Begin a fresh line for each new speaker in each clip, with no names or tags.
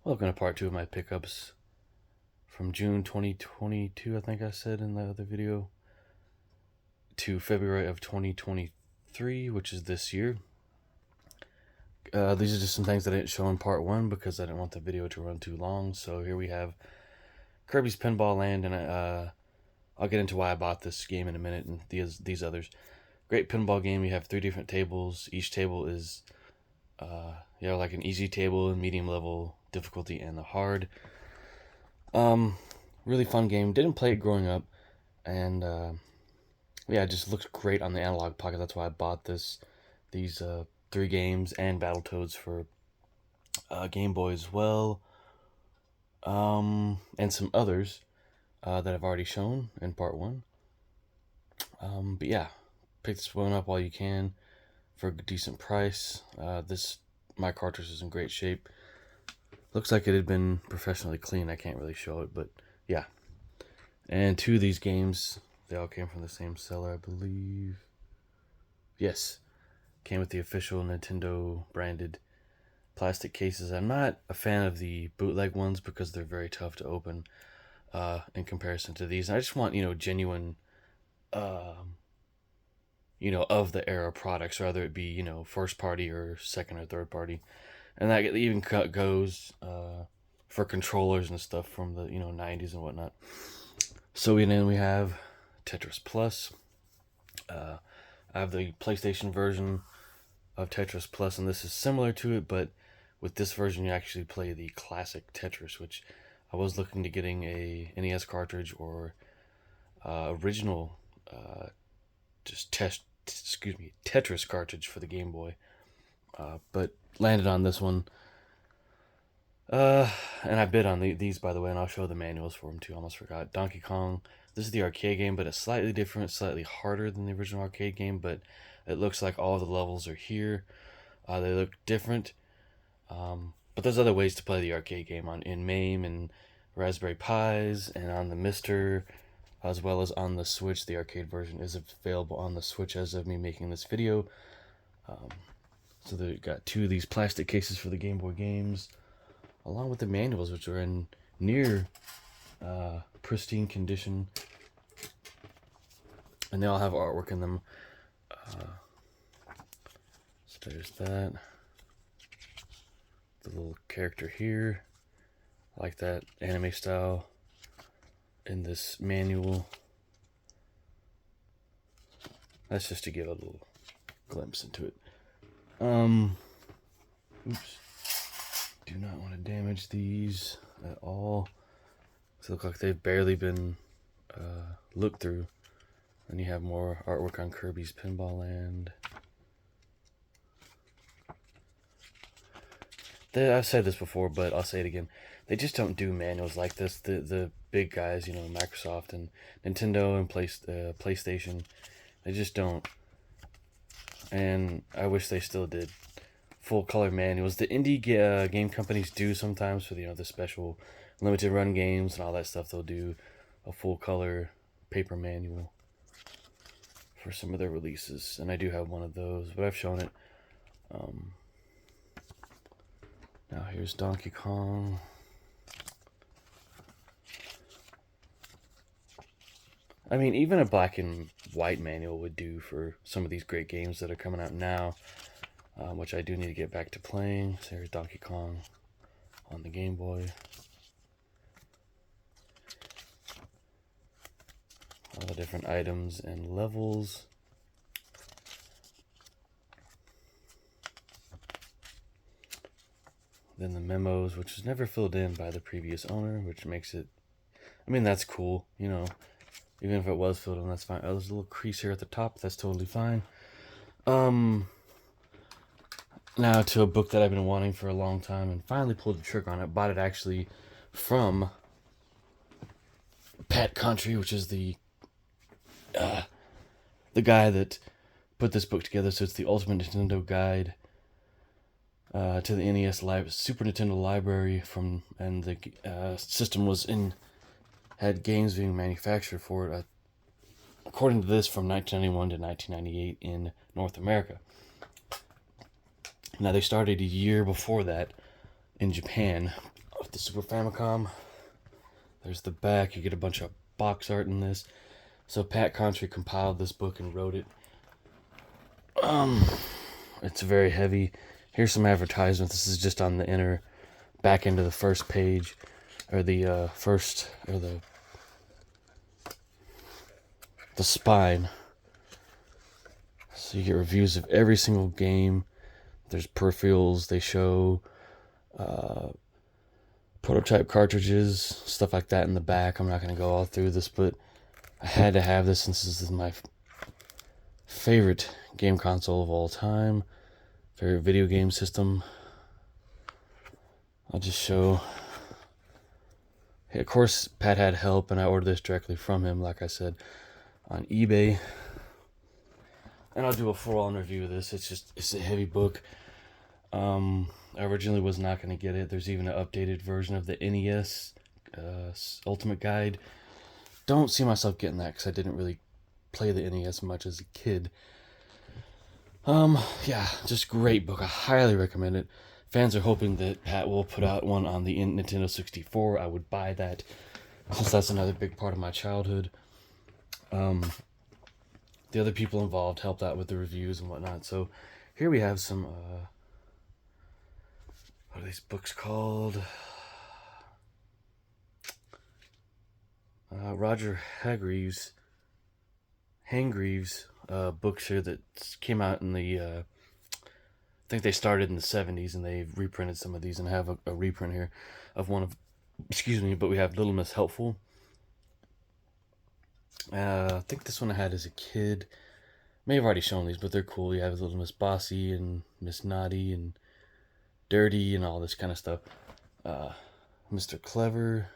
Welcome to part 2 of my pickups from June 2022, I think I said in the other video, to February of 2023, which is this year. These are just some things that I didn't show in part 1 because I didn't want the video to run too long. So here we have Kirby's Pinball Land, and I'll get into why I bought this game in a minute and these others. Great pinball game. You have 3 different tables. Each table is like an easy table, medium level difficulty, and the hard. Really fun game. Didn't play it growing up, and it just looks great on the Analog Pocket. That's why I bought these 3 games and Battletoads for Game Boy as well, and some others that I've already shown in part 1. But yeah, pick this one up while you can for a decent price. My cartridge is in great shape. Looks like it had been professionally cleaned. I can't really show it, but yeah. And 2 of these games, they all came from the same seller, I believe. Yes, came with the official Nintendo branded plastic cases. I'm not a fan of the bootleg ones because they're very tough to open in comparison to these. And I just want, genuine, of the era products, rather it be, first party or second or third party. And that even goes for controllers and stuff from the 90s and whatnot. So then we have Tetris Plus. I have the PlayStation version of Tetris Plus, and this is similar to it, but with this version you actually play the classic Tetris, which I was looking to getting a NES cartridge or original Tetris cartridge for the Game Boy, but landed on this one. And I bid on these, by the way, and I'll show the manuals for them too. I almost forgot. Donkey Kong. This is the arcade game, but it's slightly different, slightly harder than the original arcade game, but it looks like all the levels are here. They look different. But there's other ways to play the arcade game in MAME and Raspberry Pis and on the Mister, as well as on the Switch. The arcade version is available on the Switch as of me making this video. So they've got 2 of these plastic cases for the Game Boy games, along with the manuals, which are in near pristine condition, and they all have artwork in them. So there's that. The little character here, like that anime style in this manual. That's just to give a little glimpse into it. Oops. Do not want to damage these at all. They look like they've barely been looked through. Then you have more artwork on Kirby's Pinball Land. I've said this before, but I'll say it again. They just don't do manuals like this. The big guys, Microsoft and Nintendo and PlayStation, they just don't. And I wish they still did full color manuals. The indie game companies do sometimes for the special limited run games and all that stuff. They'll do a full color paper manual for some of their releases, and I do have one of those, but I've shown it. Now here's Donkey Kong. I mean, even a black and white manual would do for some of these great games that are coming out now, which I do need to get back to playing. So here's Donkey Kong on the Game Boy. All the different items and levels. Then the memos, which was never filled in by the previous owner, which makes it, that's cool, even if it was filled in, that's fine. Oh, there's a little crease here at the top, that's totally fine. Now to a book that I've been wanting for a long time and finally pulled the trigger on it. Bought it actually from Pat Country, which is the guy that put this book together. So it's the Ultimate Nintendo Guide to the NES Super Nintendo Library and the system had games being manufactured for it, according to this, from 1991 to 1998 in North America. Now, they started a year before that in Japan, with the Super Famicom. There's the back. You get a bunch of box art in this. So Pat Contri compiled this book and wrote it. It's very heavy. Here's some advertisements. This is just on the inner back end of the first page, or the the spine. So you get reviews of every single game. There's peripherals. They show prototype cartridges, stuff like that in the back. I'm not going to go all through this, but I had to have this since this is my favorite game console of all time. Favorite video game system. I'll just show. Of course, Pat had help, and I ordered this directly from him, like I said, on eBay. And I'll do a full-on review of this. It's a heavy book. I originally was not going to get it. There's even an updated version of the NES Ultimate Guide. Don't see myself getting that because I didn't really play the NES much as a kid. Yeah, just great book. I highly recommend it. Fans are hoping that Pat will put out one on the Nintendo 64. I would buy that since that's another big part of my childhood. The other people involved helped out with the reviews and whatnot. So here we have some, what are these books called? Roger Hangreaves books here that came out in the, I think they started in the 70s, and they've reprinted some of these and have a reprint here of one of, but we have Little Miss Helpful. I think this one I had as a kid. May have already shown these, but they're cool. You have Little Miss Bossy and Miss Naughty and Dirty and all this kind of stuff. Mr. Clever.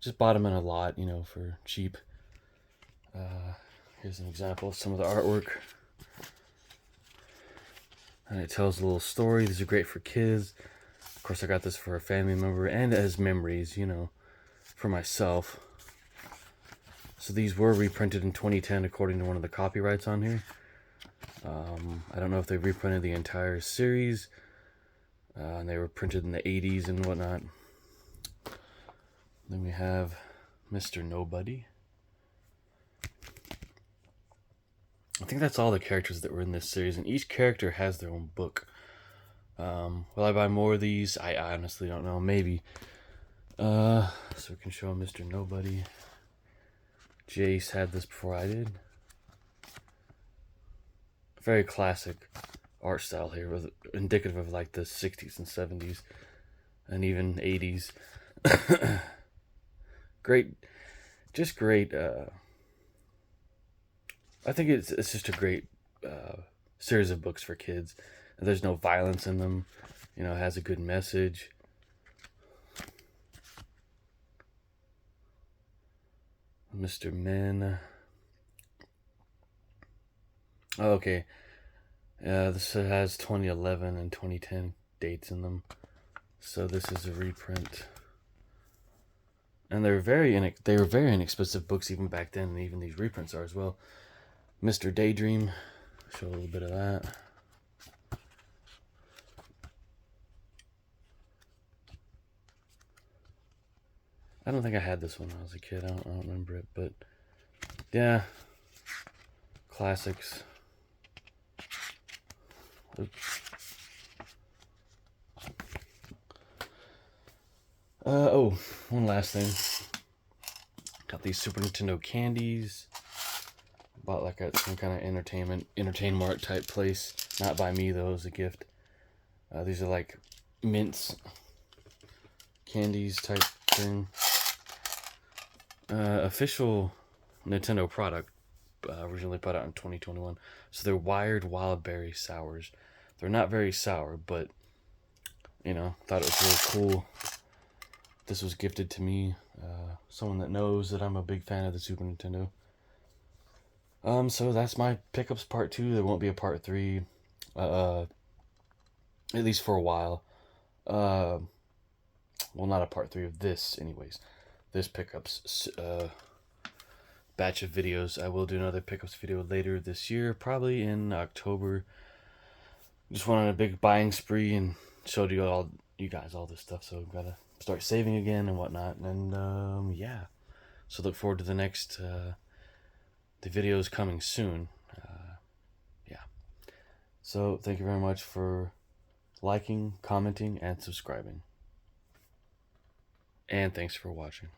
Just bought them in a lot, for cheap. Here's an example of some of the artwork. And it tells a little story. These are great for kids. Of course, I got this for a family member and as memories, for myself. So these were reprinted in 2010 according to one of the copyrights on here. I don't know if they reprinted the entire series. And they were printed in the 80s and whatnot. Then we have Mr. Nobody. I think that's all the characters that were in this series, and each character has their own book. Will I buy more of these? I honestly don't know. Maybe. So we can show Mr. Nobody. Jace had this before I did. Very classic art style here, with indicative of like the 60s and 70s and even 80s. Great. I think it's just a great series of books for kids. There's no violence in them. It has a good message. Mr. Men. Oh, okay. This has 2011 and 2010 dates in them. So this is a reprint. And they were very inexpensive books even back then, and even these reprints are as well. Mr. Daydream. Show a little bit of that. I don't think I had this one when I was a kid. I don't remember it, but yeah, classics. Oops. Oh, one last thing. Got these Super Nintendo candies. Bought like at some kind of entertain mart type place. Not by me though, it was a gift. These are like mints, candies type thing. Official Nintendo product, originally put out in 2021. So they're wired wild berry sours. They're not very sour, but thought it was really cool. This was gifted to me. Someone that knows that I'm a big fan of the Super Nintendo. So that's my pickups part 2. There won't be a part 3, at least for a while. Well, not a part 3 of this, anyways. This pickups batch of videos. I will do another pickups video later this year, probably in October. Just went on a big buying spree and showed you all, you guys all this stuff, so I've gotta start saving again and whatnot. And yeah, so look forward to the next the videos coming soon. Yeah, so thank you very much for liking, commenting, and subscribing, and thanks for watching.